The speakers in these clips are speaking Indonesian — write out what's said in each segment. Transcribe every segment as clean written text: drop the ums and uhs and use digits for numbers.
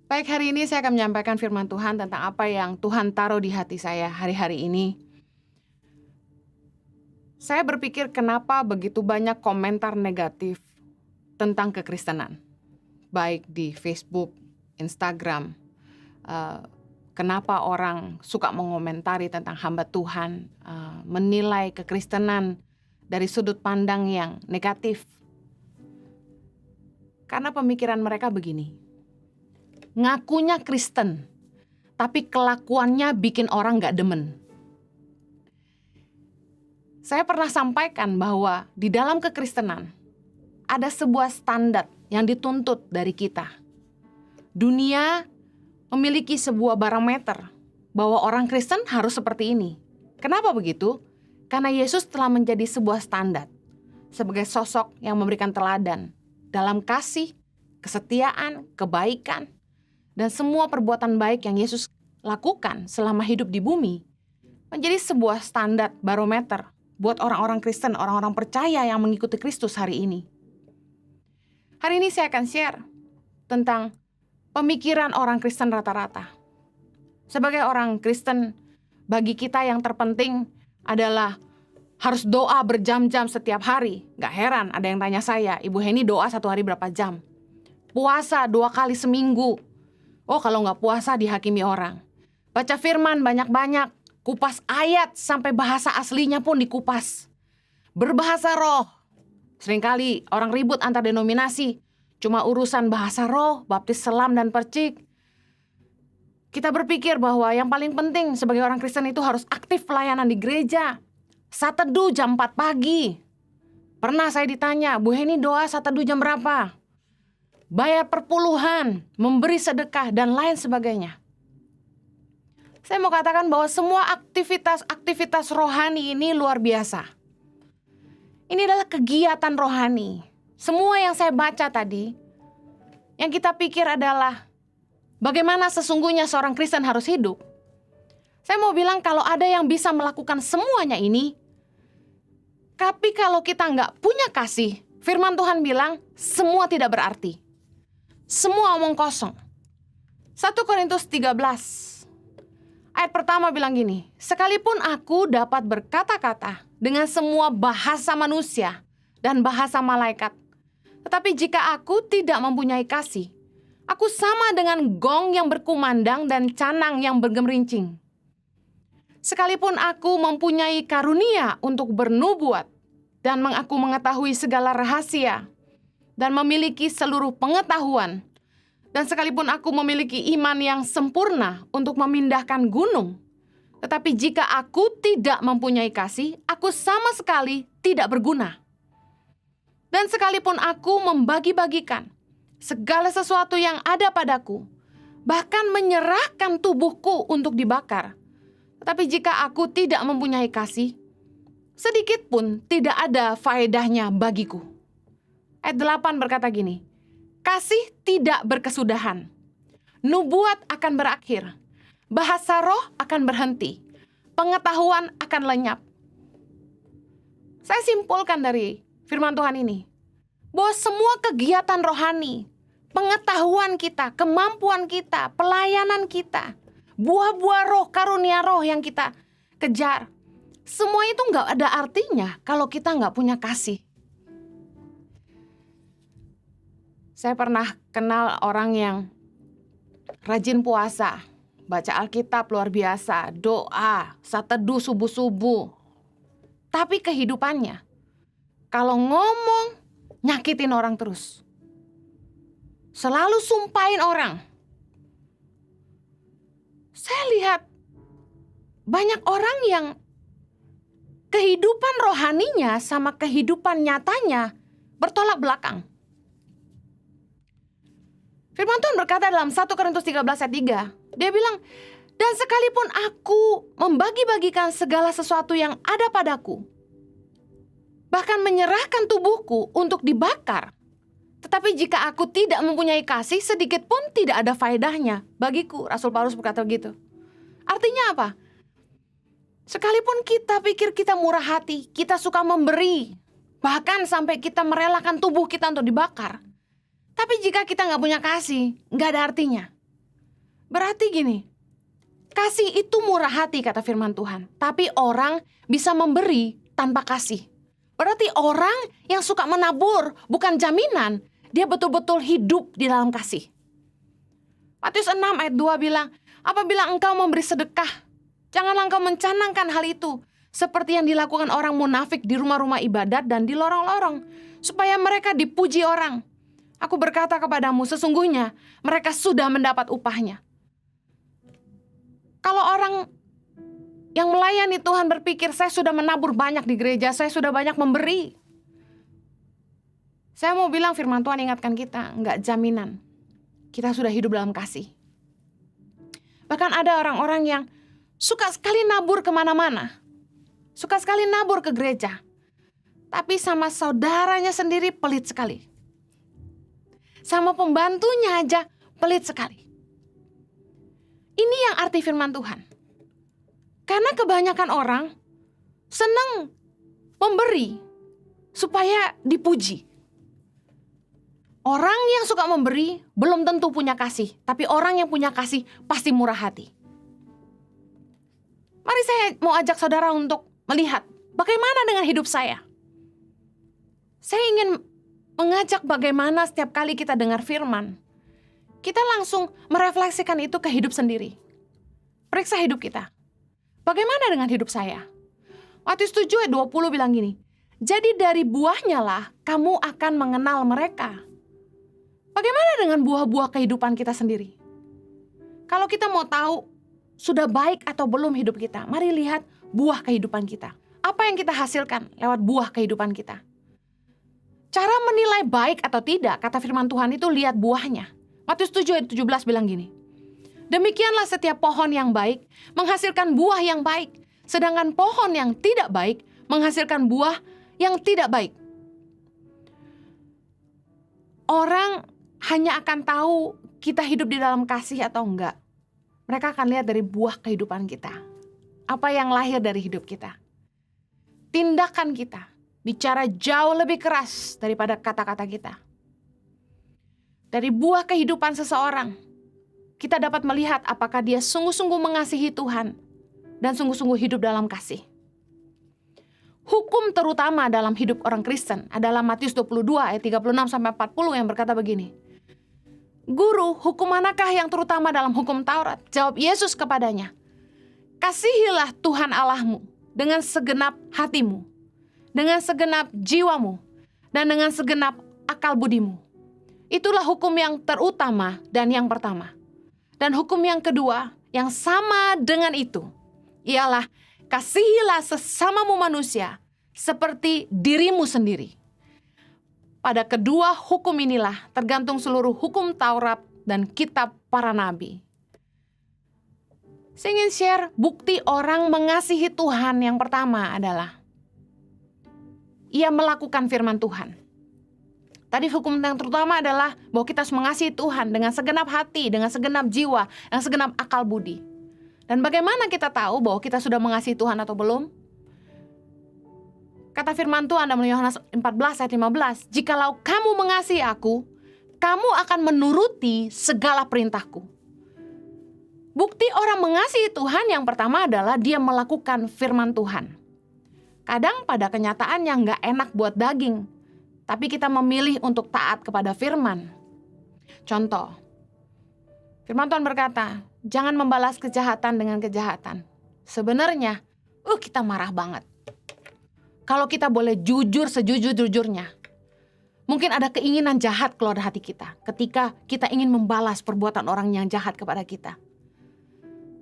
Baik, hari ini saya akan menyampaikan firman Tuhan tentang apa yang Tuhan taruh di hati saya hari-hari ini. Saya berpikir kenapa begitu banyak komentar negatif tentang kekristenan. Baik di Facebook, Instagram. Kenapa orang suka mengomentari tentang hamba Tuhan, menilai kekristenan dari sudut pandang yang negatif. Karena pemikiran mereka begini. Ngakunya Kristen, tapi kelakuannya bikin orang gak demen. Saya pernah sampaikan bahwa di dalam kekristenan ada sebuah standar yang dituntut dari kita. Dunia memiliki sebuah barometer bahwa orang Kristen harus seperti ini. Kenapa begitu? Karena Yesus telah menjadi sebuah standar sebagai sosok yang memberikan teladan dalam kasih, kesetiaan, kebaikan, dan semua perbuatan baik yang Yesus lakukan selama hidup di bumi menjadi sebuah standar barometer buat orang-orang Kristen, orang-orang percaya yang mengikuti Kristus hari ini. Hari ini saya akan share tentang pemikiran orang Kristen rata-rata. Sebagai orang Kristen, bagi kita yang terpenting adalah harus doa berjam-jam setiap hari. Gak heran ada yang tanya saya, Ibu Heni doa 1 hari berapa jam? Puasa 2 kali seminggu. Oh, kalau nggak puasa dihakimi orang. Baca firman banyak-banyak. Kupas ayat sampai bahasa aslinya pun dikupas. Berbahasa roh. Seringkali orang ribut antar denominasi. Cuma urusan bahasa roh, baptis selam dan percik. Kita berpikir bahwa yang paling penting sebagai orang Kristen itu harus aktif pelayanan di gereja. Saat teduh jam 4 pagi. Pernah saya ditanya, Bu Heni doa saat teduh jam berapa? Bayar perpuluhan, memberi sedekah, dan lain sebagainya. Saya mau katakan bahwa semua aktivitas rohani ini luar biasa. Ini adalah kegiatan rohani. Semua yang saya baca tadi, yang kita pikir adalah bagaimana sesungguhnya seorang Kristen harus hidup. Saya mau bilang kalau ada yang bisa melakukan semuanya ini, tapi kalau kita nggak punya kasih, firman Tuhan bilang semua tidak berarti. Semua omong kosong. 1 Korintus 13 ayat pertama bilang gini, sekalipun aku dapat berkata-kata dengan semua bahasa manusia dan bahasa malaikat, tetapi jika aku tidak mempunyai kasih, aku sama dengan gong yang berkumandang dan canang yang bergemerincing. Sekalipun aku mempunyai karunia untuk bernubuat dan aku mengetahui segala rahasia dan memiliki seluruh pengetahuan, dan sekalipun aku memiliki iman yang sempurna untuk memindahkan gunung, tetapi jika aku tidak mempunyai kasih, aku sama sekali tidak berguna. Dan sekalipun aku membagi-bagikan segala sesuatu yang ada padaku, bahkan menyerahkan tubuhku untuk dibakar, tetapi jika aku tidak mempunyai kasih, sedikit pun tidak ada faedahnya bagiku. Ayat 8 berkata gini, kasih tidak berkesudahan, nubuat akan berakhir, bahasa roh akan berhenti, pengetahuan akan lenyap. Saya simpulkan dari firman Tuhan ini, bahwa semua kegiatan rohani, pengetahuan kita, kemampuan kita, pelayanan kita, buah-buah roh, karunia roh yang kita kejar, semua itu nggak ada artinya kalau kita nggak punya kasih. Saya pernah kenal orang yang rajin puasa, baca Alkitab luar biasa, doa, saat teduh subuh-subuh. Tapi kehidupannya, kalau ngomong, nyakitin orang terus. Selalu sumpahin orang. Saya lihat banyak orang yang kehidupan rohaninya sama kehidupan nyatanya bertolak belakang. Firman Tuhan berkata dalam 1 Korintus 13 ayat 3, dia bilang, dan sekalipun aku membagi-bagikan segala sesuatu yang ada padaku, bahkan menyerahkan tubuhku untuk dibakar, tetapi jika aku tidak mempunyai kasih, sedikit pun tidak ada faedahnya bagiku. Rasul Paulus berkata begitu. Artinya apa? Sekalipun kita pikir kita murah hati, kita suka memberi, bahkan sampai kita merelakan tubuh kita untuk dibakar, tapi jika kita nggak punya kasih, nggak ada artinya. Berarti gini, kasih itu murah hati kata firman Tuhan. Tapi orang bisa memberi tanpa kasih. Berarti orang yang suka menabur bukan jaminan dia betul-betul hidup di dalam kasih. Matius 6 ayat 2 bilang, apabila engkau memberi sedekah, janganlah engkau mencanangkan hal itu seperti yang dilakukan orang munafik di rumah-rumah ibadat dan di lorong-lorong, supaya mereka dipuji orang. Aku berkata kepadamu, sesungguhnya mereka sudah mendapat upahnya. Kalau orang yang melayani Tuhan berpikir, saya sudah menabur banyak di gereja, saya sudah banyak memberi. Saya mau bilang firman Tuhan ingatkan kita, enggak jaminan kita sudah hidup dalam kasih. Bahkan ada orang-orang yang suka sekali nabur kemana-mana. Suka sekali nabur ke gereja. Tapi sama saudaranya sendiri pelit sekali. Sama pembantunya aja pelit sekali. Ini yang arti firman Tuhan. Karena kebanyakan orang senang memberi supaya dipuji. Orang yang suka memberi belum tentu punya kasih. Tapi orang yang punya kasih pasti murah hati. Mari saya mau ajak saudara untuk melihat bagaimana dengan hidup saya. Saya ingin mengajak bagaimana setiap kali kita dengar firman, kita langsung merefleksikan itu ke hidup sendiri. Periksa hidup kita. Bagaimana dengan hidup saya? Matius 7 ayat 20 bilang gini, jadi dari buahnya lah kamu akan mengenal mereka. Bagaimana dengan buah-buah kehidupan kita sendiri? Kalau kita mau tahu sudah baik atau belum hidup kita, mari lihat buah kehidupan kita. Apa yang kita hasilkan lewat buah kehidupan kita? Cara menilai baik atau tidak, kata firman Tuhan itu lihat buahnya. Matius 7 ayat 17 bilang gini, demikianlah setiap pohon yang baik menghasilkan buah yang baik, sedangkan pohon yang tidak baik menghasilkan buah yang tidak baik. Orang hanya akan tahu kita hidup di dalam kasih atau enggak. Mereka akan lihat dari buah kehidupan kita. Apa yang lahir dari hidup kita. Tindakan kita bicara jauh lebih keras daripada kata-kata kita. Dari buah kehidupan seseorang, kita dapat melihat apakah dia sungguh-sungguh mengasihi Tuhan dan sungguh-sungguh hidup dalam kasih. Hukum terutama dalam hidup orang Kristen adalah Matius 22 ayat 36-40 yang berkata begini. Guru, hukum manakah yang terutama dalam hukum Taurat? Jawab Yesus kepadanya. Kasihilah Tuhan Allahmu dengan segenap hatimu, dengan segenap jiwamu, dan dengan segenap akal budimu. Itulah hukum yang terutama dan yang pertama. Dan hukum yang kedua yang sama dengan itu, ialah kasihilah sesamamu manusia seperti dirimu sendiri. Pada kedua hukum inilah tergantung seluruh hukum Taurat dan kitab para nabi. Saya ingin share bukti orang mengasihi Tuhan yang pertama adalah ia melakukan firman Tuhan. Tadi hukum yang terutama adalah bahwa kita harus mengasihi Tuhan dengan segenap hati, dengan segenap jiwa, dengan segenap akal budi. Dan bagaimana kita tahu bahwa kita sudah mengasihi Tuhan atau belum? Kata firman Tuhan dalam Yohanes 14 ayat 15, jikalau kamu mengasihi aku, kamu akan menuruti segala perintahku. Bukti orang mengasihi Tuhan yang pertama adalah dia melakukan firman Tuhan. Kadang pada kenyataannya nggak enak buat daging, tapi kita memilih untuk taat kepada firman. Contoh, firman Tuhan berkata, jangan membalas kejahatan dengan kejahatan. Sebenarnya, kita marah banget. Kalau kita boleh jujur sejujur-jujurnya, mungkin ada keinginan jahat keluar dari hati kita ketika kita ingin membalas perbuatan orang yang jahat kepada kita.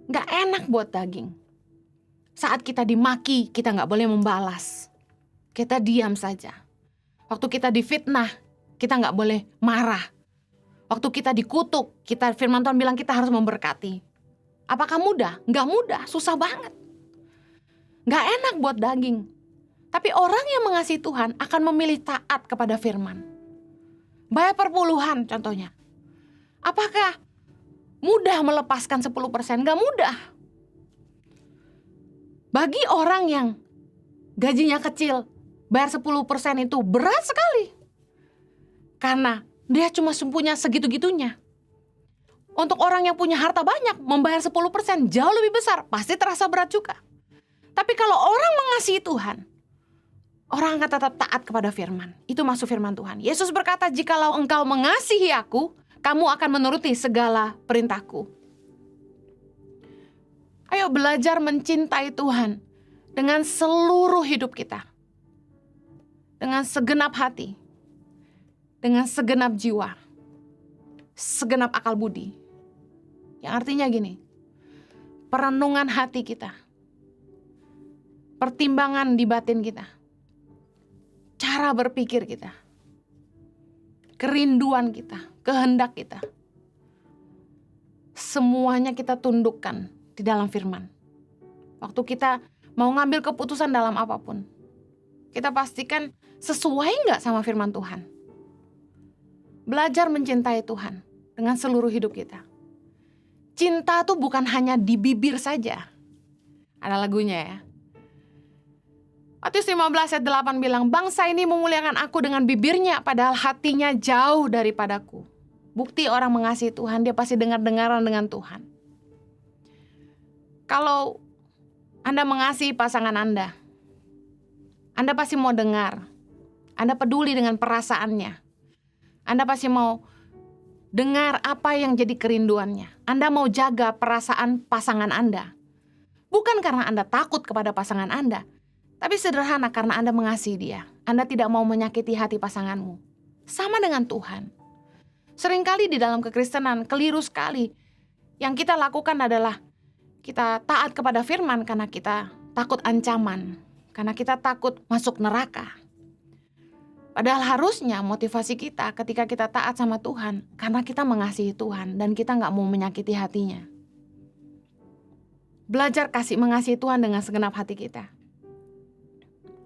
Gak enak buat daging. Saat kita dimaki, kita gak boleh membalas. Kita diam saja. Waktu kita difitnah, kita gak boleh marah. Waktu kita dikutuk, firman Tuhan bilang kita harus memberkati. Apakah mudah? Gak mudah, susah banget. Gak enak buat daging. Tapi orang yang mengasihi Tuhan akan memilih taat kepada firman. Bayar perpuluhan contohnya. Apakah mudah melepaskan 10%? Gak mudah. Bagi orang yang gajinya kecil, bayar 10% itu berat sekali. Karena dia cuma punya segitu-gitunya. Untuk orang yang punya harta banyak, membayar 10% jauh lebih besar, pasti terasa berat juga. Tapi kalau orang mengasihi Tuhan, orang akan tetap taat kepada firman. Itu masuk firman Tuhan. Yesus berkata, jikalau engkau mengasihi aku, kamu akan menuruti segala perintahku. Ayo belajar mencintai Tuhan dengan seluruh hidup kita. Dengan segenap hati. Dengan segenap jiwa. Segenap akal budi. Yang artinya gini, perenungan hati kita, pertimbangan di batin kita, cara berpikir kita, kerinduan kita, kehendak kita, semuanya kita tundukkan di dalam firman. Waktu kita mau ngambil keputusan dalam apapun, kita pastikan sesuai nggak sama firman Tuhan. Belajar mencintai Tuhan dengan seluruh hidup kita. Cinta tuh bukan hanya di bibir saja. Ada lagunya ya. Matius 15 ayat 8 bilang, bangsa ini memuliakan aku dengan bibirnya, padahal hatinya jauh daripadaku. Bukti orang mengasihi Tuhan, dia pasti dengar-dengaran dengan Tuhan. Kalau Anda mengasihi pasangan Anda pasti mau dengar. Anda peduli dengan perasaannya. Anda pasti mau dengar apa yang jadi kerinduannya. Anda mau jaga perasaan pasangan Anda. Bukan karena Anda takut kepada pasangan Anda, tapi sederhana karena Anda mengasihi dia. Anda tidak mau menyakiti hati pasanganmu. Sama dengan Tuhan. Seringkali di dalam kekristenan keliru sekali. Yang kita lakukan adalah kita taat kepada firman karena kita takut ancaman. Karena kita takut masuk neraka. Padahal harusnya motivasi kita ketika kita taat sama Tuhan karena kita mengasihi Tuhan dan kita gak mau menyakiti hatinya. Belajar kasih mengasihi Tuhan dengan segenap hati kita.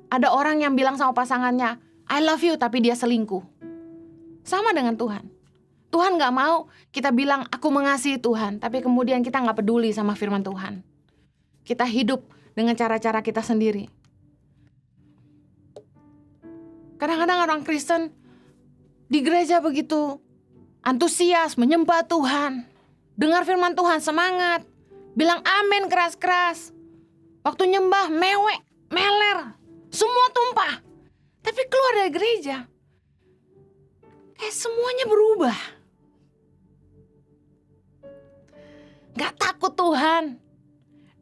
Ada orang yang bilang sama pasangannya, I love you, tapi dia selingkuh. Sama dengan Tuhan. Tuhan gak mau kita bilang aku mengasihi Tuhan, tapi kemudian kita gak peduli sama firman Tuhan. Kita hidup dengan cara-cara kita sendiri. Kadang-kadang orang Kristen di gereja begitu antusias menyembah Tuhan, dengar firman Tuhan semangat, bilang amin keras-keras. Waktu nyembah mewek, meler, semua tumpah. Tapi keluar dari gereja, semuanya berubah. Gak takut Tuhan,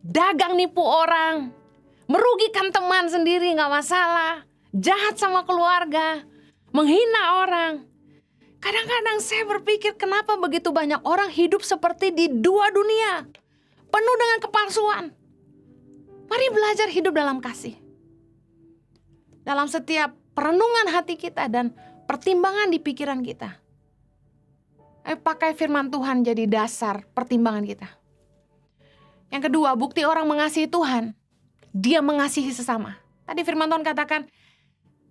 dagang nipu orang, merugikan teman sendiri gak masalah. Jahat sama keluarga, menghina orang. Kadang-kadang saya berpikir kenapa begitu banyak orang hidup seperti di dua dunia, penuh dengan kepalsuan. Mari belajar hidup dalam kasih. Dalam setiap perenungan hati kita dan pertimbangan di pikiran kita. Pakai firman Tuhan jadi dasar pertimbangan kita. Yang kedua, bukti orang mengasihi Tuhan, dia mengasihi sesama. Tadi firman Tuhan katakan,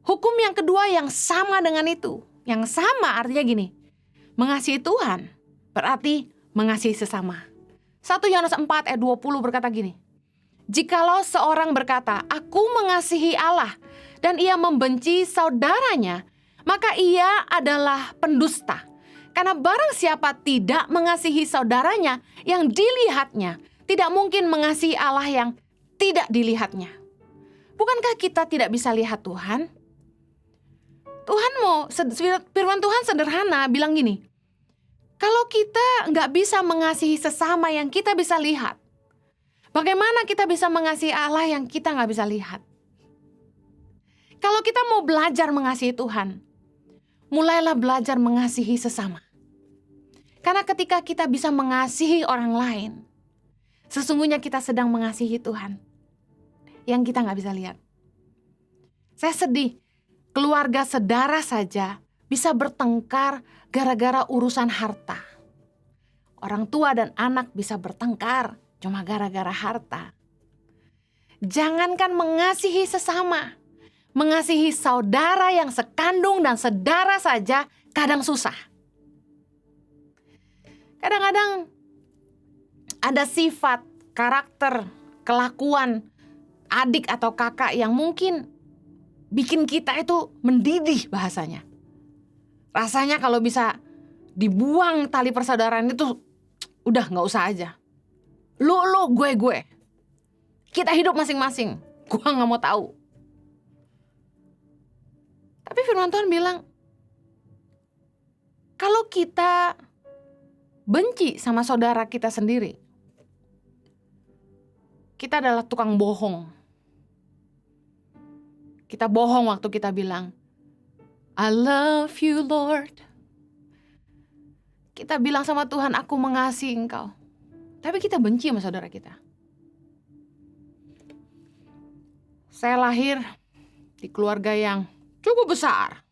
hukum yang kedua yang sama dengan itu. Yang sama artinya gini, mengasihi Tuhan berarti mengasihi sesama. 1 Yohanes 4 ayat 20 berkata gini, jikalau seorang berkata, aku mengasihi Allah dan ia membenci saudaranya, maka ia adalah pendusta. Karena barang siapa tidak mengasihi saudaranya yang dilihatnya, tidak mungkin mengasihi Allah yang tidak dilihatnya. Bukankah kita tidak bisa lihat Tuhan? Firman Tuhan sederhana bilang gini, kalau kita nggak bisa mengasihi sesama yang kita bisa lihat, bagaimana kita bisa mengasihi Allah yang kita nggak bisa lihat? Kalau kita mau belajar mengasihi Tuhan, mulailah belajar mengasihi sesama. Karena ketika kita bisa mengasihi orang lain, sesungguhnya kita sedang mengasihi Tuhan yang kita nggak bisa lihat. Saya sedih. Keluarga sedara saja bisa bertengkar gara-gara urusan harta. Orang tua dan anak bisa bertengkar cuma gara-gara harta. Jangankan mengasihi sesama, mengasihi saudara yang sekandung dan sedara saja kadang susah. Kadang-kadang ada sifat, karakter, kelakuan adik atau kakak yang mungkin bikin kita itu mendidih bahasanya. Rasanya kalau bisa dibuang tali persaudaraan itu Udah gak usah aja. Lu, gue. Kita hidup masing-masing. Gua gak mau tahu. Tapi firman Tuhan bilang, kalau kita benci sama saudara kita sendiri, kita adalah tukang bohong. Kita bohong waktu kita bilang, I love you Lord. Kita bilang sama Tuhan, aku mengasihi Engkau. Tapi kita benci sama saudara kita. Saya lahir di keluarga yang cukup besar.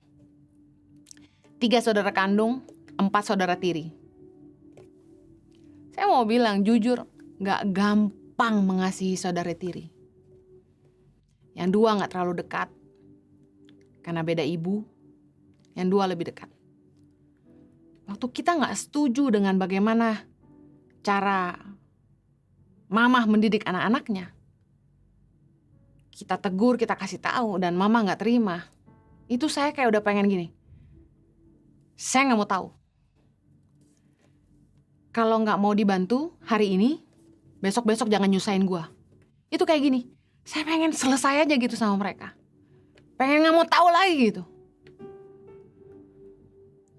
3 saudara kandung, 4 saudara tiri. Saya mau bilang jujur, gak gampang mengasihi saudara tiri. Yang 2 gak terlalu dekat, karena beda ibu. Yang 2 lebih dekat. Waktu kita gak setuju dengan bagaimana cara mamah mendidik anak-anaknya, kita tegur, kita kasih tahu, dan mama gak terima. Itu saya kayak udah pengen gini, saya gak mau tahu. Kalau gak mau dibantu hari ini, besok-besok jangan nyusahin gua. Itu kayak gini, saya pengen selesai aja gitu sama mereka. Pengen gak mau tahu lagi gitu.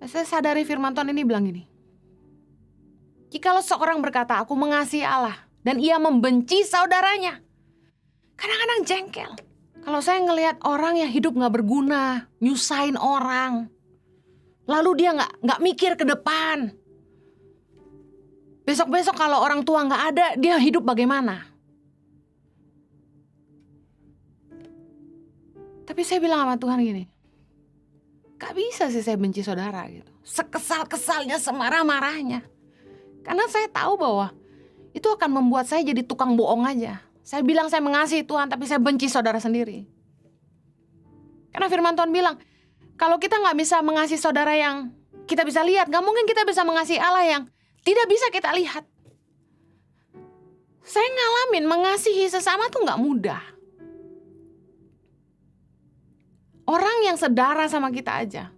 Saya sadari firman Tuhan ini bilang gini, jikalau seorang berkata aku mengasihi Allah dan ia membenci saudaranya, kadang-kadang jengkel. Kalau saya ngelihat orang yang hidup gak berguna, nyusahin orang, lalu dia gak mikir ke depan. Besok-besok kalau orang tua gak ada, dia hidup bagaimana? Tapi saya bilang sama Tuhan gini, gak bisa sih saya benci saudara gitu. Sekesal-kesalnya, semarah-marahnya. Karena saya tahu bahwa itu akan membuat saya jadi tukang bohong aja. Saya bilang saya mengasihi Tuhan, tapi saya benci saudara sendiri. Karena firman Tuhan bilang, kalau kita gak bisa mengasihi saudara yang kita bisa lihat, gak mungkin kita bisa mengasihi Allah yang tidak bisa kita lihat. Saya ngalamin mengasihi sesama tuh gak mudah. Orang yang sedara sama kita aja,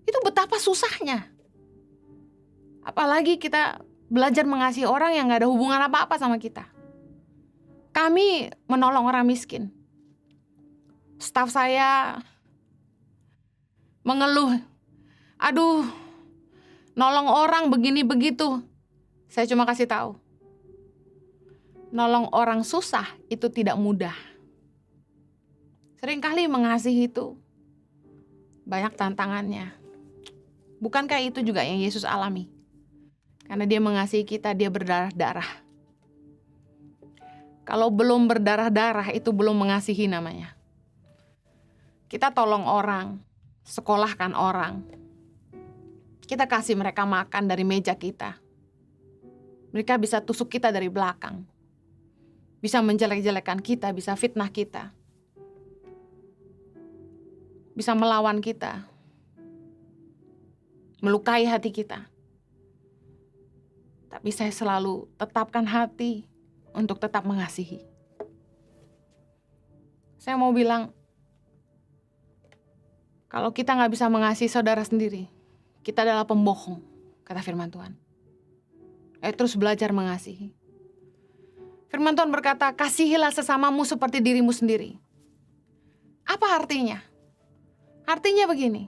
itu betapa susahnya. Apalagi kita belajar mengasihi orang yang gak ada hubungan apa-apa sama kita. Kami menolong orang miskin. Staf saya mengeluh, aduh, nolong orang begini begitu. Saya cuma kasih tahu, nolong orang susah itu tidak mudah. Seringkali mengasihi itu banyak tantangannya. Bukankah itu juga yang Yesus alami? Karena dia mengasihi kita, dia berdarah-darah. Kalau belum berdarah-darah itu belum mengasihi namanya. Kita tolong orang, sekolahkan orang. Kita kasih mereka makan dari meja kita. Mereka bisa tusuk kita dari belakang. Bisa menjelek-jelekan kita, bisa fitnah kita. Bisa melawan kita, melukai hati kita. Tapi saya selalu tetapkan hati untuk tetap mengasihi. Saya mau bilang, kalau kita gak bisa mengasihi saudara sendiri, kita adalah pembohong, kata firman Tuhan. Ayo terus belajar mengasihi. Firman Tuhan berkata, kasihilah sesamamu seperti dirimu sendiri. Apa artinya? Artinya begini,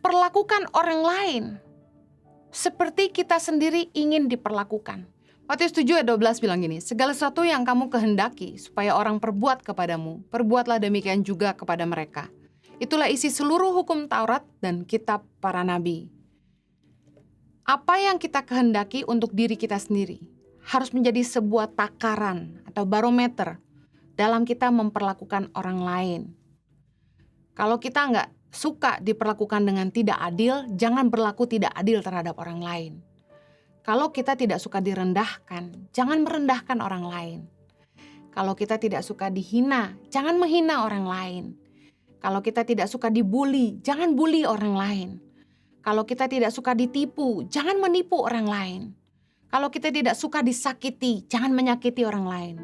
perlakukan orang lain seperti kita sendiri ingin diperlakukan. Matius 7 ayat 12 bilang gini, segala sesuatu yang kamu kehendaki supaya orang perbuat kepadamu, perbuatlah demikian juga kepada mereka. Itulah isi seluruh hukum Taurat dan kitab para nabi. Apa yang kita kehendaki untuk diri kita sendiri harus menjadi sebuah takaran atau barometer dalam kita memperlakukan orang lain. Kalau kita nggak suka diperlakukan dengan tidak adil, jangan berlaku tidak adil terhadap orang lain. Kalau kita tidak suka direndahkan, jangan merendahkan orang lain. Kalau kita tidak suka dihina, jangan menghina orang lain. Kalau kita tidak suka dibully, jangan bully orang lain. Kalau kita tidak suka ditipu, jangan menipu orang lain. Kalau kita tidak suka disakiti, jangan menyakiti orang lain.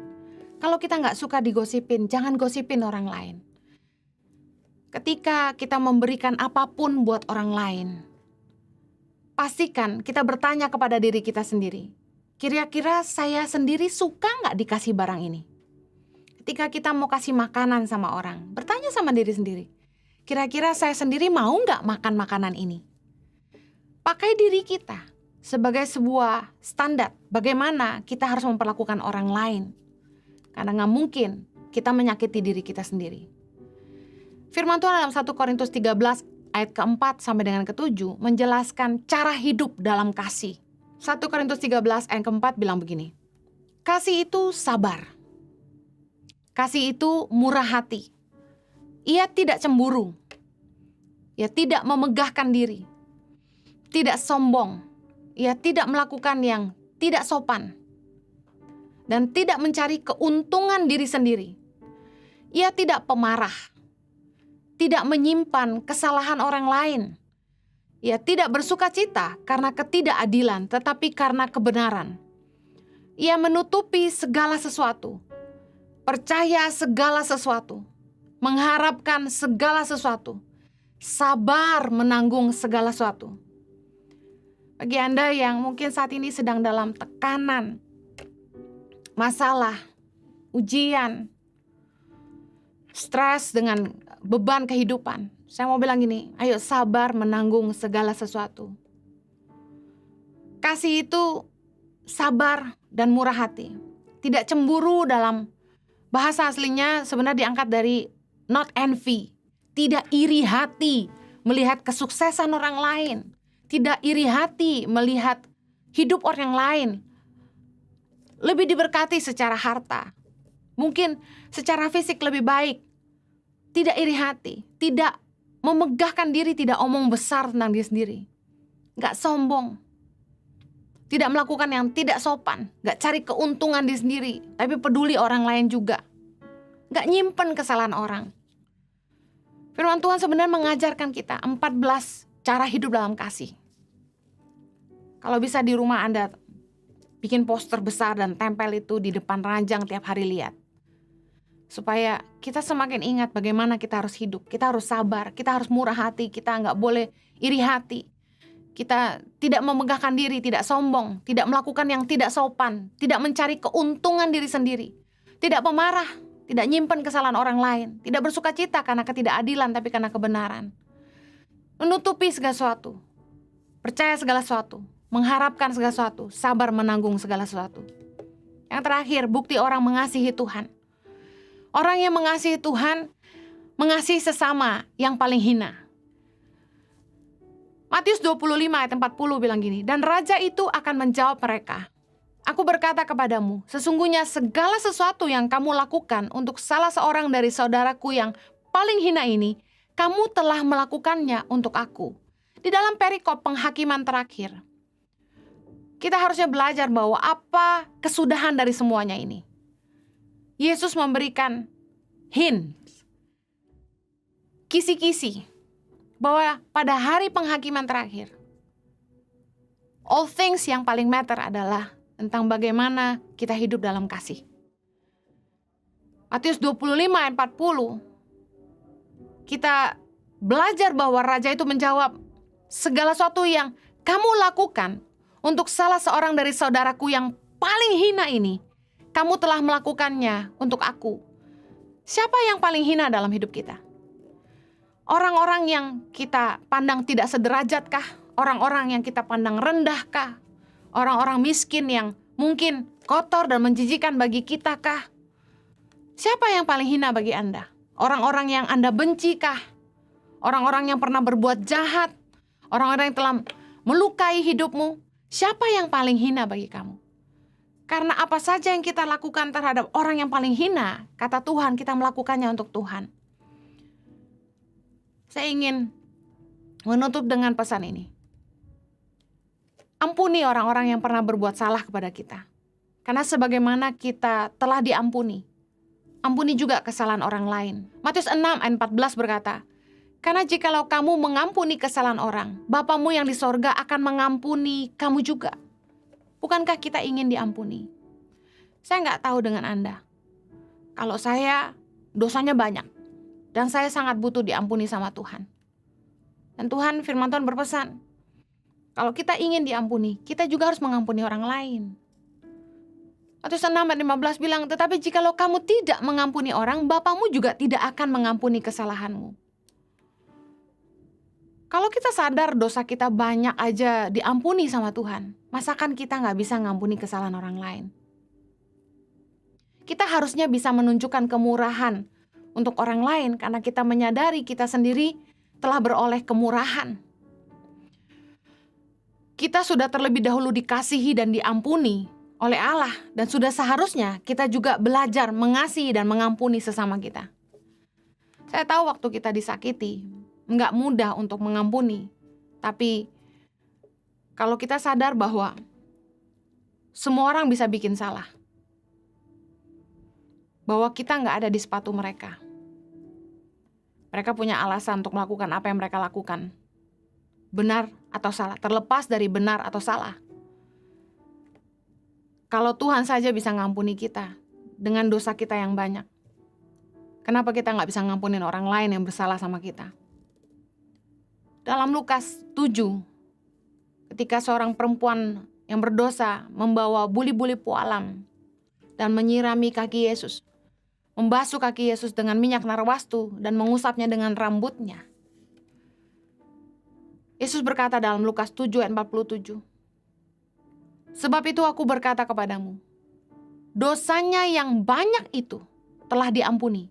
Kalau kita nggak suka digosipin, jangan gosipin orang lain. Ketika kita memberikan apapun buat orang lain, pastikan kita bertanya kepada diri kita sendiri. Kira-kira saya sendiri suka nggak dikasih barang ini? Ketika kita mau kasih makanan sama orang, bertanya sama diri sendiri. Kira-kira saya sendiri mau nggak makan makanan ini? Pakai diri kita sebagai sebuah standar bagaimana kita harus memperlakukan orang lain. Karena nggak mungkin kita menyakiti diri kita sendiri. Firman Tuhan dalam 1 Korintus 13 ayat keempat sampai dengan ketujuh menjelaskan cara hidup dalam kasih. 1 Korintus 13 ayat keempat bilang begini. Kasih itu sabar. Kasih itu murah hati. Ia tidak cemburu. Ia tidak memegahkan diri. Tidak sombong. Ia tidak melakukan yang tidak sopan. Dan tidak mencari keuntungan diri sendiri. Ia tidak pemarah. Tidak menyimpan kesalahan orang lain. Ia tidak bersukacita karena ketidakadilan, tetapi karena kebenaran. Ia menutupi segala sesuatu. Percaya segala sesuatu. Mengharapkan segala sesuatu. Sabar menanggung segala sesuatu. Bagi Anda yang mungkin saat ini sedang dalam tekanan, masalah, ujian, stres dengan beban kehidupan, saya mau bilang gini, ayo sabar menanggung segala sesuatu. Kasih itu sabar dan murah hati. Tidak cemburu, dalam bahasa aslinya sebenarnya diangkat dari not envy. Tidak iri hati melihat kesuksesan orang lain. Tidak iri hati melihat hidup orang lain lebih diberkati secara harta. Mungkin secara fisik lebih baik. Tidak iri hati. Tidak memegahkan diri, tidak omong besar tentang diri sendiri. Gak sombong. Tidak melakukan yang tidak sopan. Gak cari keuntungan diri sendiri, tapi peduli orang lain juga. Gak nyimpen kesalahan orang. Firman Tuhan sebenarnya mengajarkan kita 14 cara hidup dalam kasih. Kalau bisa di rumah Anda bikin poster besar dan tempel itu di depan ranjang tiap hari lihat. Supaya kita semakin ingat bagaimana kita harus hidup. Kita harus sabar, kita harus murah hati, kita nggak boleh iri hati. Kita tidak memegahkan diri, tidak sombong, tidak melakukan yang tidak sopan, tidak mencari keuntungan diri sendiri, tidak pemarah, tidak nyimpen kesalahan orang lain, tidak bersukacita karena ketidakadilan tapi karena kebenaran. Menutupi segala sesuatu, percaya segala sesuatu, mengharapkan segala sesuatu, sabar menanggung segala sesuatu. Yang terakhir, bukti orang mengasihi Tuhan. Orang yang mengasihi Tuhan, mengasihi sesama yang paling hina. Matius 25 ayat 40 bilang gini, dan raja itu akan menjawab mereka, aku berkata kepadamu, sesungguhnya segala sesuatu yang kamu lakukan untuk salah seorang dari saudaraku yang paling hina ini, kamu telah melakukannya untuk aku. Di dalam perikop penghakiman terakhir, kita harusnya belajar bahwa apa kesudahan dari semuanya ini. Yesus memberikan hint, kisi-kisi, bahwa pada hari penghakiman terakhir, all things yang paling matter adalah tentang bagaimana kita hidup dalam kasih. Matius 25 ayat 40, kita belajar bahwa raja itu menjawab, segala sesuatu yang kamu lakukan untuk salah seorang dari saudaraku yang paling hina ini, kamu telah melakukannya untuk aku. Siapa yang paling hina dalam hidup kita? Orang-orang yang kita pandang tidak sederajat kah? Orang-orang yang kita pandang rendah kah? Orang-orang miskin yang mungkin kotor dan menjijikan bagi kita kah? Siapa yang paling hina bagi Anda? Orang-orang yang Anda benci kah? Orang-orang yang pernah berbuat jahat? Orang-orang yang telah melukai hidupmu? Siapa yang paling hina bagi kamu? Karena apa saja yang kita lakukan terhadap orang yang paling hina, kata Tuhan, kita melakukannya untuk Tuhan. Saya ingin menutup dengan pesan ini. Ampuni orang-orang yang pernah berbuat salah kepada kita. Karena sebagaimana kita telah diampuni, ampuni juga kesalahan orang lain. Matius 6 ayat 14 berkata, karena jikalau kamu mengampuni kesalahan orang, Bapamu yang di sorga akan mengampuni kamu juga. Bukankah kita ingin diampuni? Saya nggak tahu dengan Anda. Kalau saya, dosanya banyak. Dan saya sangat butuh diampuni sama Tuhan. Dan Tuhan, firman Tuhan berpesan, Kalau kita ingin diampuni, kita juga harus mengampuni orang lain. Matius 6 ayat 15 bilang, tetapi jikalau kamu tidak mengampuni orang, Bapamu juga tidak akan mengampuni kesalahanmu. Kalau kita sadar dosa kita banyak aja diampuni sama Tuhan, masakan kita nggak bisa ngampuni kesalahan orang lain? Kita harusnya bisa menunjukkan kemurahan untuk orang lain karena kita menyadari kita sendiri telah beroleh kemurahan. Kita sudah terlebih dahulu dikasihi dan diampuni oleh Allah, dan sudah seharusnya kita juga belajar mengasihi dan mengampuni sesama kita. Saya tahu waktu kita disakiti, nggak mudah untuk mengampuni. Tapi kalau kita sadar bahwa semua orang bisa bikin salah, bahwa kita nggak ada di sepatu mereka. Mereka punya alasan untuk melakukan apa yang mereka lakukan, benar atau salah, terlepas dari benar atau salah. Kalau Tuhan saja bisa ngampuni kita dengan dosa kita yang banyak, kenapa kita nggak bisa ngampunin orang lain yang bersalah sama kita? Dalam Lukas 7, ketika seorang perempuan yang berdosa membawa buli-buli pualam dan menyirami kaki Yesus, membasuh kaki Yesus dengan minyak narwastu dan mengusapnya dengan rambutnya. Yesus berkata dalam Lukas 7 ayat 47, sebab itu aku berkata kepadamu, dosanya yang banyak itu telah diampuni,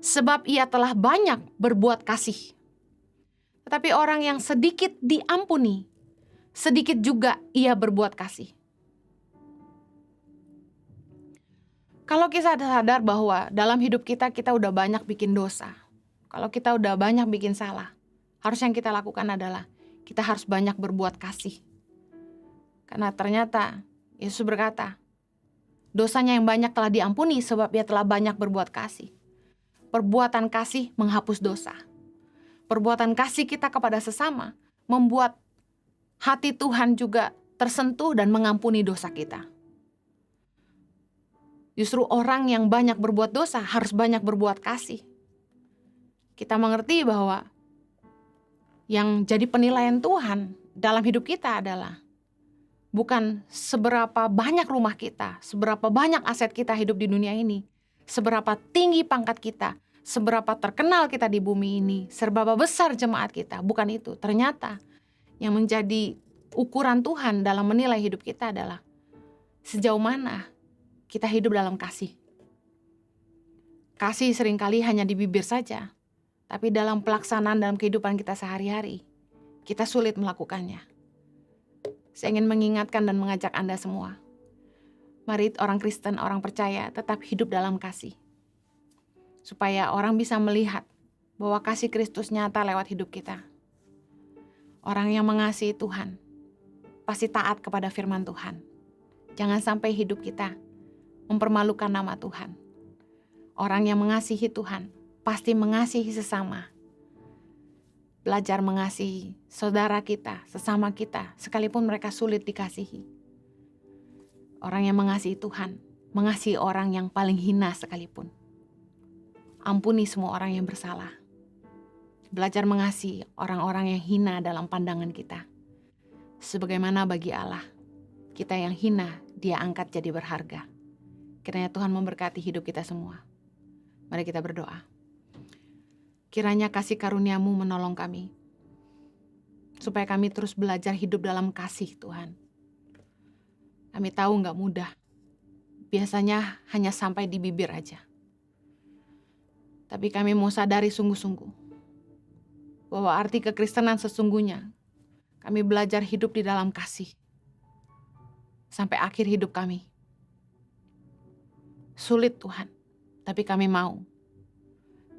sebab ia telah banyak berbuat kasih. Tetapi orang yang sedikit diampuni, sedikit juga ia berbuat kasih. Kalau kita sadar bahwa dalam hidup kita udah banyak bikin dosa, kalau kita udah banyak bikin salah, harus yang kita lakukan adalah kita harus banyak berbuat kasih. Karena ternyata Yesus berkata, dosanya yang banyak telah diampuni sebab ia telah banyak berbuat kasih. Perbuatan kasih menghapus dosa. Perbuatan kasih kita kepada sesama membuat hati Tuhan juga tersentuh dan mengampuni dosa kita. Justru orang yang banyak berbuat dosa harus banyak berbuat kasih. Kita mengerti bahwa yang jadi penilaian Tuhan dalam hidup kita adalah bukan seberapa banyak rumah kita, seberapa banyak aset kita hidup di dunia ini, seberapa tinggi pangkat kita, seberapa terkenal kita di bumi ini, seberapa besar jemaat kita. Bukan itu. Ternyata yang menjadi ukuran Tuhan dalam menilai hidup kita adalah sejauh mana kita hidup dalam kasih. Kasih seringkali hanya di bibir saja, tapi dalam pelaksanaan dalam kehidupan kita sehari-hari, kita sulit melakukannya. Saya ingin mengingatkan dan mengajak Anda semua. Mari orang Kristen, orang percaya tetap hidup dalam kasih. Supaya orang bisa melihat bahwa kasih Kristus nyata lewat hidup kita. Orang yang mengasihi Tuhan pasti taat kepada firman Tuhan. Jangan sampai hidup kita mempermalukan nama Tuhan. Orang yang mengasihi Tuhan pasti mengasihi sesama. Belajar mengasihi saudara kita, sesama kita, sekalipun mereka sulit dikasihi. Orang yang mengasihi Tuhan, mengasihi orang yang paling hina sekalipun. Ampuni semua orang yang bersalah. Belajar mengasihi orang-orang yang hina dalam pandangan kita. Sebagaimana bagi Allah, kita yang hina, Dia angkat jadi berharga. Kiranya Tuhan memberkati hidup kita semua. Mari kita berdoa. Kiranya kasih karunia-Mu menolong kami, supaya kami terus belajar hidup dalam kasih Tuhan. Kami tahu gak mudah, biasanya hanya sampai di bibir aja. Tapi kami mau sadari sungguh-sungguh, bahwa arti kekristenan sesungguhnya, kami belajar hidup di dalam kasih, sampai akhir hidup kami. Sulit Tuhan, tapi kami mau.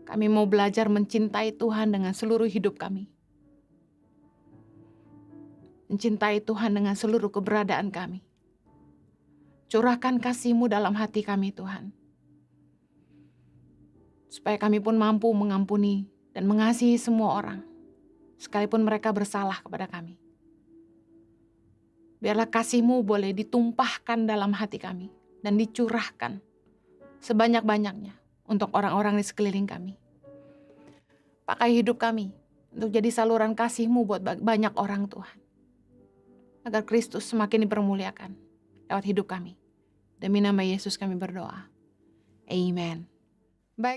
Kami mau belajar mencintai Tuhan dengan seluruh hidup kami. Mencintai Tuhan dengan seluruh keberadaan kami. Curahkan kasih-Mu dalam hati kami Tuhan. Supaya kami pun mampu mengampuni dan mengasihi semua orang, sekalipun mereka bersalah kepada kami. Biarlah kasih-Mu boleh ditumpahkan dalam hati kami dan dicurahkan sebanyak-banyaknya untuk orang-orang di sekeliling kami. Pakai hidup kami untuk jadi saluran kasih-Mu buat banyak orang Tuhan. agar Kristus semakin dipermuliakan lewat hidup kami. Demi nama Yesus kami berdoa. Amen.